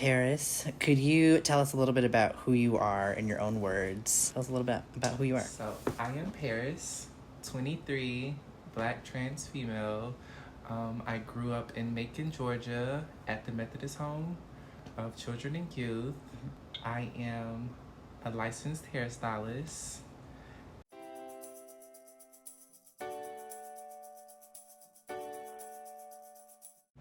Harris, could you tell us a little bit about who you are in your own words? Tell us a little bit about who you are. So, I am Paris, 23, Black trans female. I grew up in Macon, Georgia, at the Methodist Home of Children and Youth. I am a licensed hairstylist.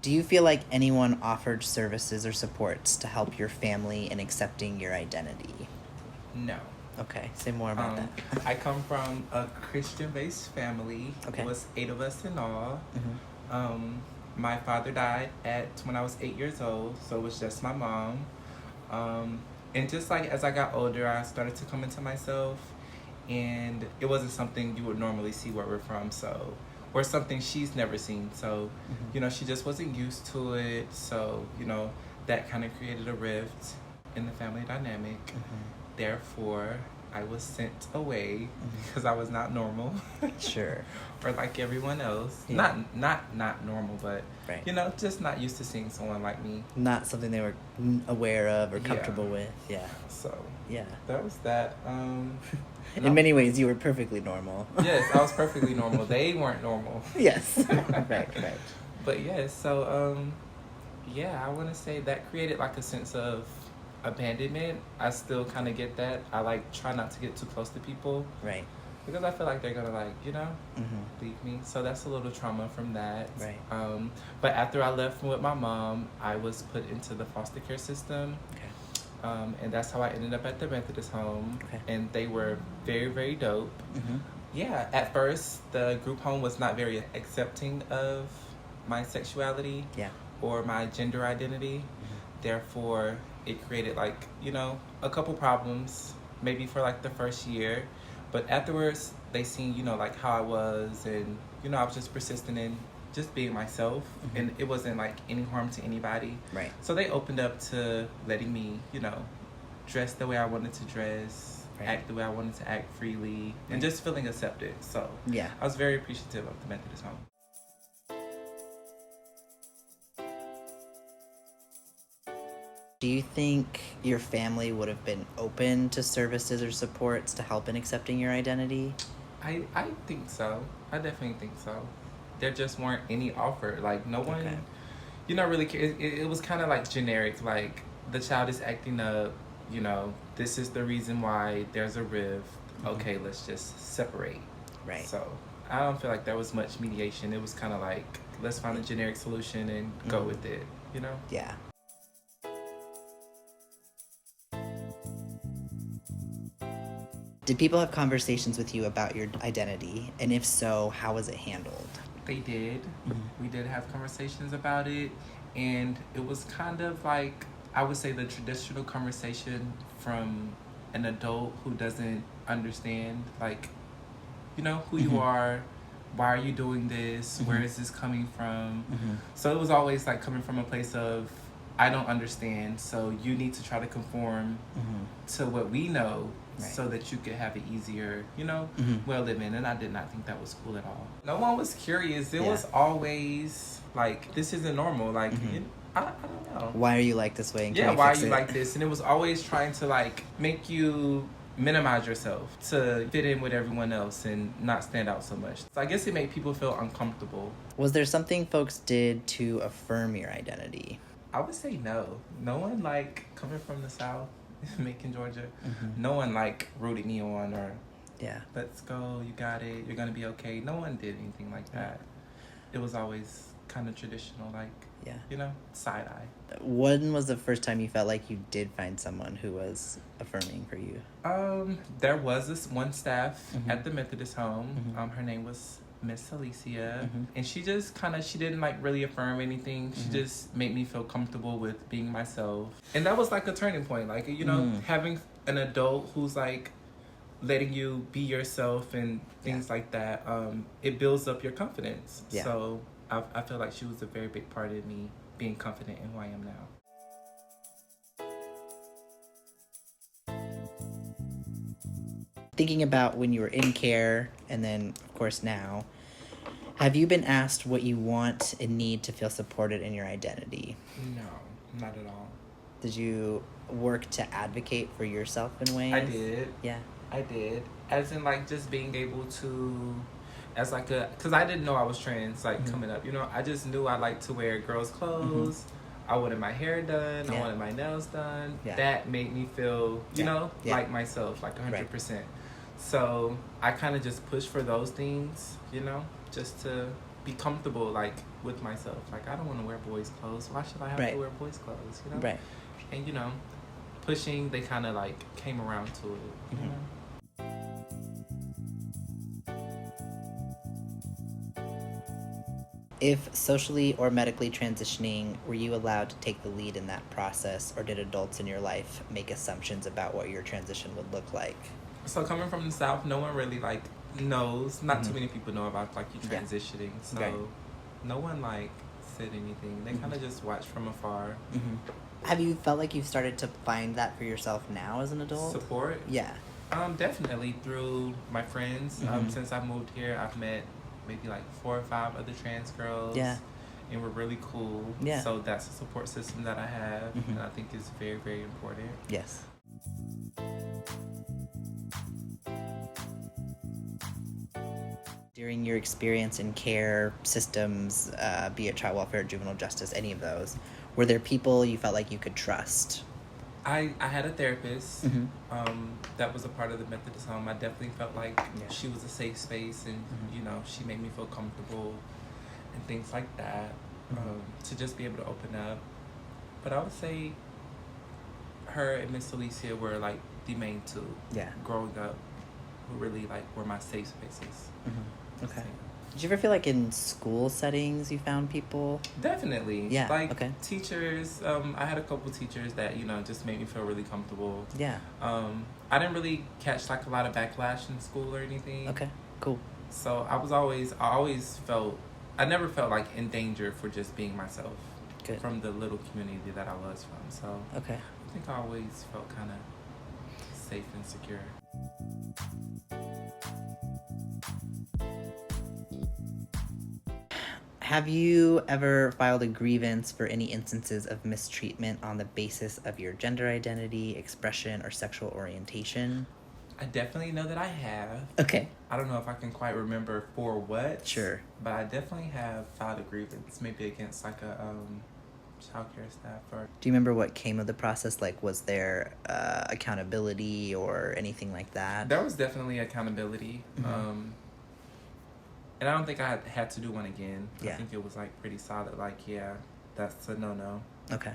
Do you feel like anyone offered services or supports to help your family in accepting your identity? No. Okay, say more about that. I come from a Christian-based family. Okay. It was 8 of us in all. Mm-hmm. My father died when I was 8 years old, so it was just my mom. And just like as I got older, I started to come into myself, and it wasn't something you would normally see where we're from, or something she's never seen. So, she just wasn't used to it. So, that kind of created a rift in the family dynamic. Therefore, I was sent away because I was not normal. Sure. Or like everyone else. Yeah. Not normal, but, right. Just not used to seeing someone like me. Not something they were aware of or comfortable with. Yeah. So, yeah. That was that. In many ways, you were perfectly normal. Yes, I was perfectly normal. They weren't normal. Yes. Right. But yes, so, I want to say that created like a sense of abandonment. I still kind of get that. I try not to get too close to people. Right. Because I feel like they're gonna leave me. So that's a little trauma from that. Right. But after I left with my mom, I was put into the foster care system. Okay. And that's how I ended up at the Methodist Home. Okay. And they were very, very dope. Yeah, at first the group home was not very accepting of my sexuality or my gender identity. Therefore, it created a couple problems, maybe for the first year. But afterwards, they seen, how I was, and, I was just persistent in just being myself, and it wasn't any harm to anybody. Right. So they opened up to letting me, dress the way I wanted to dress, act the way I wanted to act freely, and just feeling accepted. So I was very appreciative of the Methodist Home. Do you think your family would have been open to services or supports to help in accepting your identity? I think so. I definitely think so. There just weren't any offered. No one, really care. It was kind of generic. The child is acting up. This is the reason why there's a rift. Okay, let's just separate. Right. So I don't feel like there was much mediation. It was kind of let's find a generic solution and go with it. Yeah. Did people have conversations with you about your identity? And if so, how was it handled? They did. We did have conversations about it. And it was kind of I would say the traditional conversation from an adult who doesn't understand, who you are, why are you doing this, where is this coming from? So it was always coming from a place of, I don't understand, so you need to try to conform to what we know. Right. So that you could have it easier, well living. And I did not think that was cool at all. No one was curious. It was always this isn't normal. I don't know. Why are you like this way? And why are you like this? And it was always trying to make you minimize yourself to fit in with everyone else and not stand out so much. So I guess it made people feel uncomfortable. Was there something folks did to affirm your identity? I would say no. No one coming from the South. Macon, Georgia. No one rooted me on or let's go, you got it, you're gonna be okay. No one did anything like that. It was always kind of traditional, side eye. When was the first time you felt like you did find someone who was affirming for you? There was this one staff at the Methodist Home. Her name was Miss Alicia, and she just she didn't really affirm anything. She just made me feel comfortable with being myself, and that was a turning point. Having an adult who's letting you be yourself and things like that. It builds up your confidence. So I feel like she was a very big part of me being confident in who I am now. Thinking about when you were in care and then, of course, now, have you been asked what you want and need to feel supported in your identity? No, not at all. Did you work to advocate for yourself in ways? I did. Yeah. I did. As in, like, just being able to, as like a, because I didn't know I was trans, like, coming up. You know, I just knew I liked to wear girls' clothes. I wanted my hair done. I Yeah. wanted my nails done. Yeah. That made me feel, you know, Yeah. like myself, like 100%. So I kind of just pushed for those things, you know, just to be comfortable, like, with myself. Like, I don't want to wear boys' clothes. Why should I have to wear boys' clothes, you know? Right. And, you know, pushing, they kind of, like, came around to it, you know? If socially or medically transitioning, were you allowed to take the lead in that process, or did adults in your life make assumptions about what your transition would look like? So coming from the South, no one really, like, knows. Not too many people know about, like, you transitioning. So no one, like, said anything. They kind of just watched from afar. Have you felt like you've started to find that for yourself now as an adult? Support? Yeah. Definitely through my friends. Since I moved here, I've met maybe like 4 or 5 other trans girls. Yeah. And we're really cool. Yeah. So that's a support system that I have, and I think is very, very important. Yes. During your experience in care systems, be it child welfare, juvenile justice, any of those, were there people you felt like you could trust? I had a therapist that was a part of the Methodist Home. I definitely felt like she was a safe space, and you know, she made me feel comfortable and things like that, to just be able to open up. But I would say her and Miss Alicia were like the main two. Yeah. Growing up, who really like were my safe spaces. Okay. Did you ever feel like in school settings you found people? Definitely. Yeah. Like okay. teachers, I had a couple teachers that, you know, just made me feel really comfortable. Yeah. I didn't really catch like a lot of backlash in school or anything. Okay. Cool. So I always felt, I never felt like in danger for just being myself. Good. From the little community that I was from. So Okay. I think I always felt kind of safe and secure. Have you ever filed a grievance for any instances of mistreatment on the basis of your gender identity, expression, or sexual orientation? I definitely know that I have. Okay. I don't know if I can quite remember for what. Sure. But I definitely have filed a grievance, maybe against like a childcare staff or. Do you remember what came of the process? Like, was there accountability or anything like that? There was definitely accountability. And I don't think I had to do one again. Yeah. I think it was like pretty solid. Like, yeah, that's a no-no. Okay.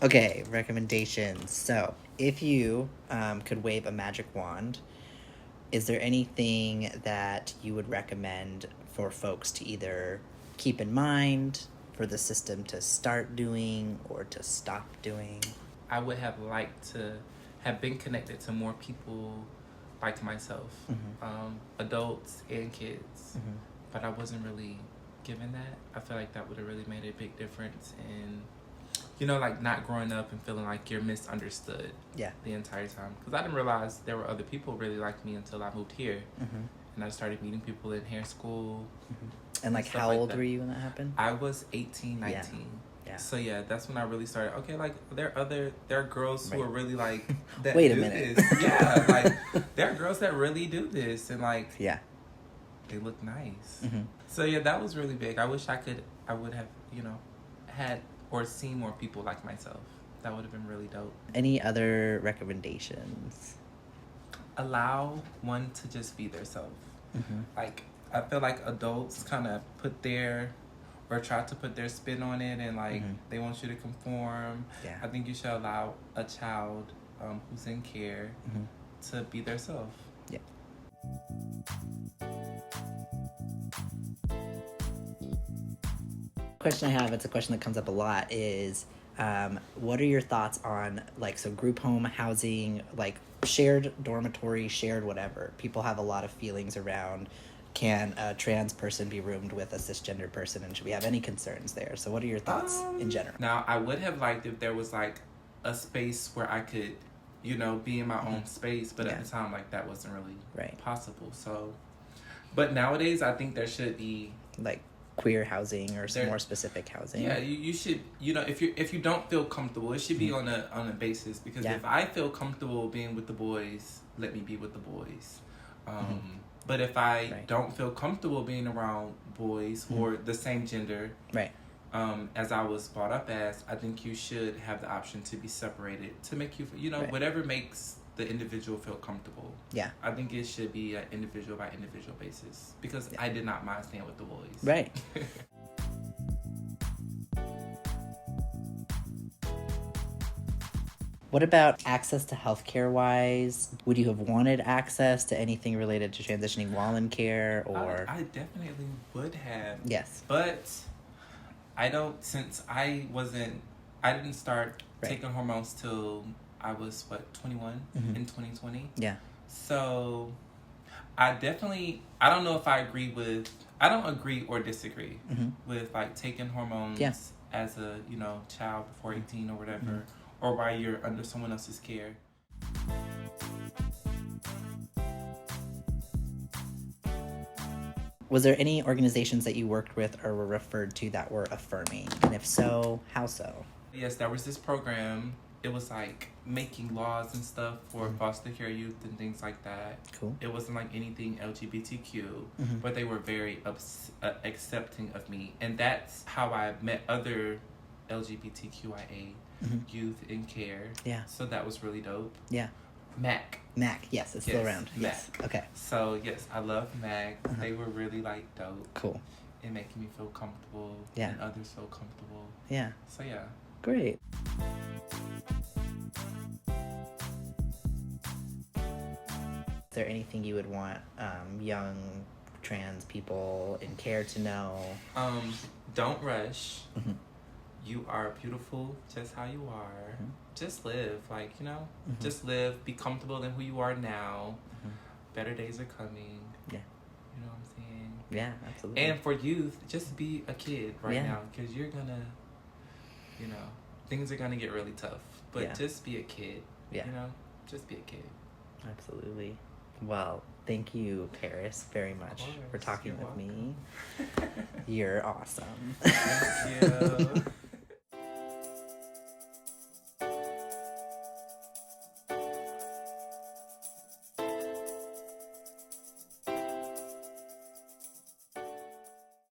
Okay, recommendations. So, if you could wave a magic wand, is there anything that you would recommend for folks to either keep in mind, for the system to start doing, or to stop doing? I would have liked to have been connected to more people like myself, adults and kids, but I wasn't really given that. I feel like that would have really made a big difference in, you know, like not growing up and feeling like you're misunderstood the entire time. Because I didn't realize there were other people really like me until I moved here. And I started meeting people in hair school. And like, how old were you when that happened? I was 18, 19. Yeah. So yeah, that's when I really started. Okay, like there are girls who are really like that. Wait a do minute. This. Yeah, like there are girls that really do this, and like they look nice. So yeah, that was really big. I wish I would have, you know, had or seen more people like myself. That would have been really dope. Any other recommendations? Allow one to just be their self. Like I feel like adults kind of put their or try to put their spin on it, and like they want you to conform. I think you should allow a child who's in care to be their self. Yeah. Question I have, it's a question that comes up a lot, is what are your thoughts on like, so group home housing, like shared dormitory, shared whatever? People have a lot of feelings around, can a trans person be roomed with a cisgender person, and should we have any concerns there? So what are your thoughts in general? Now, I would have liked if there was like a space where I could, you know, be in my own space, but at the time, like that wasn't really possible. So, but nowadays I think there should be like queer housing or some There- more specific housing. Yeah, you should, you know, if you don't feel comfortable, it should be on a basis, because Yeah. if I feel comfortable being with the boys, let me be with the boys. But if I Right. don't feel comfortable being around boys or the same gender, Right. as I was brought up as, I think you should have the option to be separated to make you, you know, Right. whatever makes the individual feel comfortable. Yeah. I think it should be an individual by individual basis, because I did not mind staying with the boys. Right. What about access to healthcare wise? Would you have wanted access to anything related to transitioning while in care, or I definitely would have. yes? But I don't, since I didn't start Right. taking hormones till I was, 21 Mhm. in 2020. Yeah. So I don't know if I I don't agree or disagree Mm-hmm. with like taking hormones Yeah. as a, you know, child before 18 or whatever, or while you're under someone else's care. Was there any organizations that you worked with or were referred to that were affirming? And if so, how so? Yes, there was this program. It was like making laws and stuff for foster care youth and things like that. Cool. It wasn't like anything LGBTQ, Mhm. but they were very accepting of me. And that's how I met other LGBTQIA Mhm. youth in care. Yeah. So that was really dope. Yeah. MAC. MAC, yes, it's still Yes, around. Yes. Okay. So yes, I love MAC. Uh-huh. They were really like dope Cool. in making me feel comfortable. Yeah. And others feel comfortable. Yeah. So yeah. Great. Is there anything you would want young trans people in care to know? Don't rush. Mhm. You are beautiful just how you are. Mhm. Just live, like, you know, Mhm. just live. Be comfortable in who you are now. Mhm. Better days are coming. Yeah. You know what I'm saying? Yeah, absolutely. And for youth, just be a kid right Yeah. now, because you're gonna, you know, things are gonna get really tough. But Yeah. just be a kid. Yeah. You know, just be a kid. Absolutely. Well, thank you, Paris, very much for course, talking you're with me. welcome. You're awesome. Thank you.